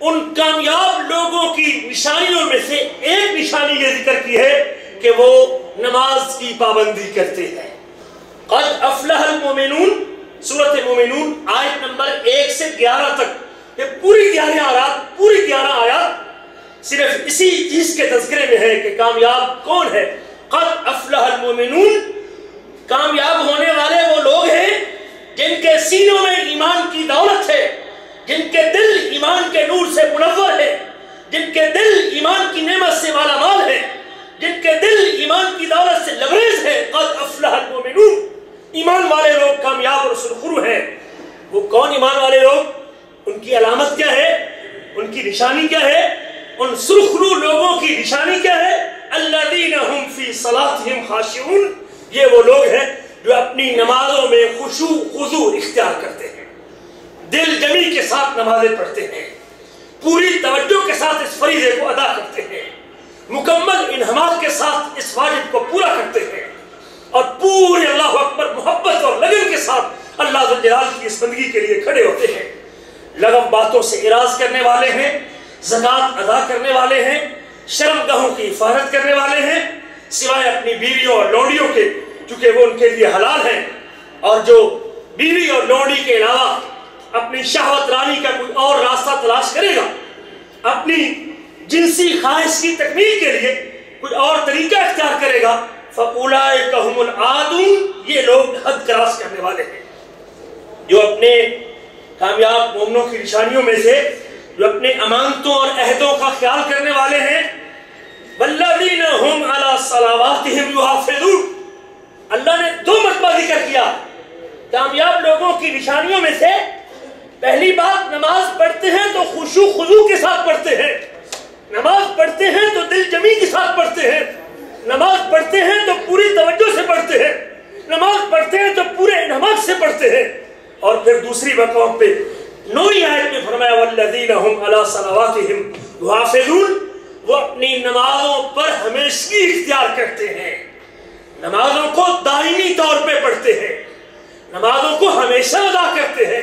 ان کامیاب لوگوں کی نشانیوں میں سے ایک نشانی یہ ذکر کی ہے کہ وہ نماز کی پابندی کرتے ہیں۔ قد افلح المؤمنون، سورۃ مومنون آیت نمبر 1 سے 11 تک، یہ پوری 11 آیات صرف اسی چیز کے تذکرے میں ہے کہ کامیاب کون ہے۔ قد افلح المؤمنون، کامیاب ہونے والے وہ لوگ ہیں جن کے سینوں میں ایمان کی دولت ہے، جن کے دل ایمان کے نور سے منور ہے، جن کے دل ایمان کی نعمت سے مالا مال ہے، جن کے دل ایمان کی دولت سے لبریز ہے۔ قد افلح المؤمنون، ایمان والے لوگ کامیاب اور سرخرو ہیں۔ وہ کون ایمان والے لوگ؟ ان کی علامت کیا ہے؟ ان کی نشانی کیا ہے؟ ان سرخرو لوگوں کی نشانی کیا ہے؟ الذین هم فی صلاتہم خاشعون، یہ وہ لوگ ہیں جو اپنی نمازوں میں خشوع خضوع اختیار کرتے ہیں، دل جمی کے ساتھ نمازیں پڑھتے ہیں، پوری توجہ کے ساتھ اس فریضے کو ادا کرتے ہیں، مکمل انہماک کے ساتھ اس واجب کو پورا کرتے ہیں، اور پورے اللہ اکبر محبت اور لگن کے ساتھ اللہ ذو الجلال کی اس بندگی کے لیے کھڑے ہوتے ہیں۔ لغو باتوں سے اراض کرنے والے ہیں، زکوٰۃ ادا کرنے والے ہیں، شرمگاہوں کی حفاظت کرنے والے ہیں، سوائے اپنی بیویوں اور لونڈیوں کے، چونکہ وہ ان کے لیے حلال ہیں، اور جو بیوی اور لونڈی کے علاوہ اپنی شہوت رانی کا کوئی اور راستہ تلاش کرے گا، اپنی جنسی خواہش کی تکمیل کے لیے کوئی اور طریقہ اختیار کرے گا، فَأُولَئِكَ هُمُ الْعَادُونَ، یہ لوگ حد کراس کرنے والے ہیں۔ جو اپنے کامیاب مومنوں کی نشانیوں میں سے جو اپنے امانتوں اور عہدوں کا خیال کرنے والے ہیں، وَالَّذِينَ هُمْ عَلَىٰ صَلَوَاتِهِمْ يُحَافِظُونَ، اللہ نے 2 مرتبہ ذکر کیا کامیاب لوگوں کی نشانیوں میں سے۔ پہلی بات، نماز پڑھتے ہیں تو خشوع خضوع کے ساتھ پڑھتے ہیں، نماز پڑھتے ہیں تو دل جمی کے ساتھ پڑھتے ہیں، نماز پڑھتے ہیں تو پوری توجہ سے پڑھتے ہیں، نماز پڑھتے ہیں تو پورے انہماک سے پڑھتے ہیں۔ اور پھر دوسری مقام پہ 9ویں آیت میں فرمایا وَالَّذِينَ هُمْ عَلَىٰ صَلَوَاتِهِمْ يُحَافِظُونَ، وہ اپنی نمازوں پر ہمیشگی اختیار کرتے ہیں، نمازوں کو دائمی طور پہ پڑھتے ہیں، نمازوں کو ہمیشہ ادا کرتے ہیں،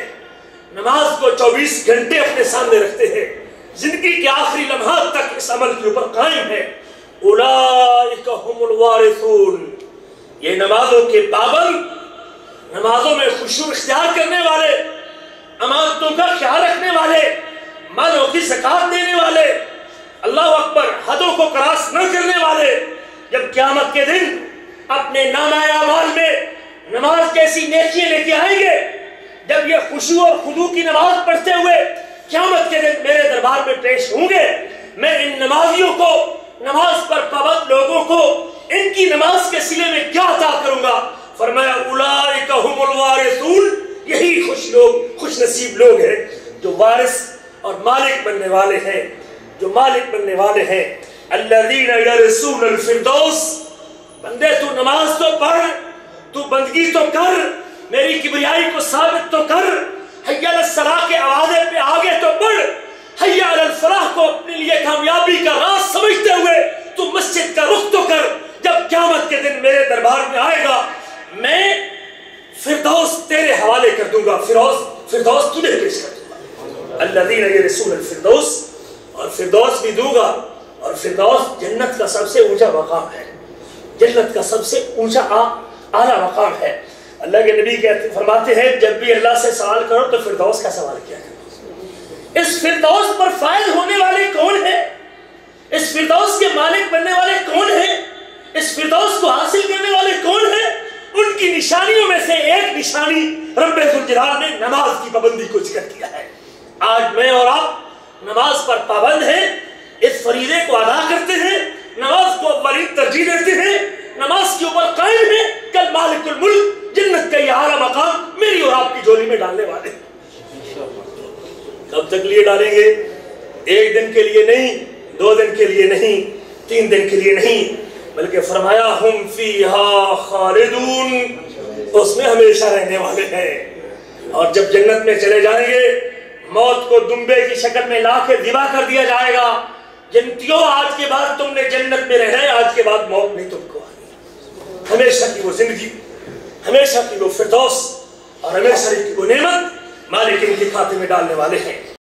نماز کو 24 گھنٹے اپنے سامنے رکھتے ہیں، زندگی کے آخری لمحات تک اس عمل کے اوپر قائم ہے۔ اولئک هم الوارثون، یہ نمازوں کے پابند، نمازوں میں خشوع اختیار کرنے والے، امانتوں کا خیال رکھنے والے، مالوں کی زکوٰۃ دینے والے، اللہ اکبر حدوں کو کراس نہ کرنے والے، جب قیامت کے دن اپنے نامہ اعمال میں نماز جیسی نیکیاں لے کے آئیں گے، جب یہ خشوع اور خضوع کی نماز پڑھتے ہوئے قیامت کے دن میرے دربار میں پیش ہوں گے، میں ان نمازیوں کو، نماز پر پابند لوگوں کو ان کی نماز کے صلے میں کیا عطا کروں گا؟ فرمایا اولئک هم الوارثون، یہی خوش نصیب لوگ ہیں جو وارث اور مالک بننے والے ہیں، جو مالک بننے والے ہیں۔ الذین یرثون الفردوس، بندے تو نماز تو پڑھ، تو بندگی تو کر، میری کبریائی کو ثابت تو کر، حی علی الصلاۃ کے آوازے پہ آگے تو بڑھ، حی علی الفلاح کو اپنے لیے کامیابی کا راز سمجھتے ہوئے تو مسجد کا رخ تو کر۔ جب قیامت کے دن میرے دربار میں آئے گا، میں فردوس تیرے حوالے کر دوں گا، فردوس تجھے پیش کر دوں گا۔ الذین یرثون الفردوس، اور فردوس بھی دوں گا، اور فردوس جنت کا سب سے اونچا مقام ہے، جنت کا سب سے اونچا اعلیٰ مقام ہے۔ اللہ کے نبی فرماتے ہیں جب بھی اللہ سے سوال کرو تو فردوس کا سوال کیا کرو۔ اس فردوس پر فائز ہونے والے کون ہیں؟ اس فردوس کے مالک بننے والے کون ہیں؟ اس فردوس کو حاصل کرنے والے کون ہیں؟ ان کی نشانیوں میں سے ایک نشانی رب ذو الجلال نے نماز کی پابندی کو ذکر کیا ہے۔ آج میں اور آپ نماز پر پابند ہیں، اس فریضے کو ادا کرتے ہیں، نماز کو اولین ترجیح دیتے ہیں، نماز کے اوپر قائم ہیں، کل مالک الملک جنت کا یہ اعلیٰ مقام میری اور آپ کی جولی میں ڈالنے والے ہیں۔ کب تک لیے ڈالیں گے؟ 1 دن کے لیے نہیں، 2 دن کے لیے نہیں، 3 دن کے لیے نہیں، بلکہ فرمایا ہم فیہا خالدون، اس میں ہمیشہ رہنے والے ہیں۔ اور جب جنت میں چلے جائیں گے، موت کو دمبے کی شکل میں لا کے ذبح کر دیا جائے گا، جنتیوں آج کے بعد تم نے جنت میں رہنا ہے، آج کے بعد موت نہیں تم کو آنی، ہمیشہ کی وہ زندگی، ہمیشہ کی وہ فردوس اور ہمیشہ کی وہ نعمت مالک ان کے کھاتے میں ڈالنے والے ہیں۔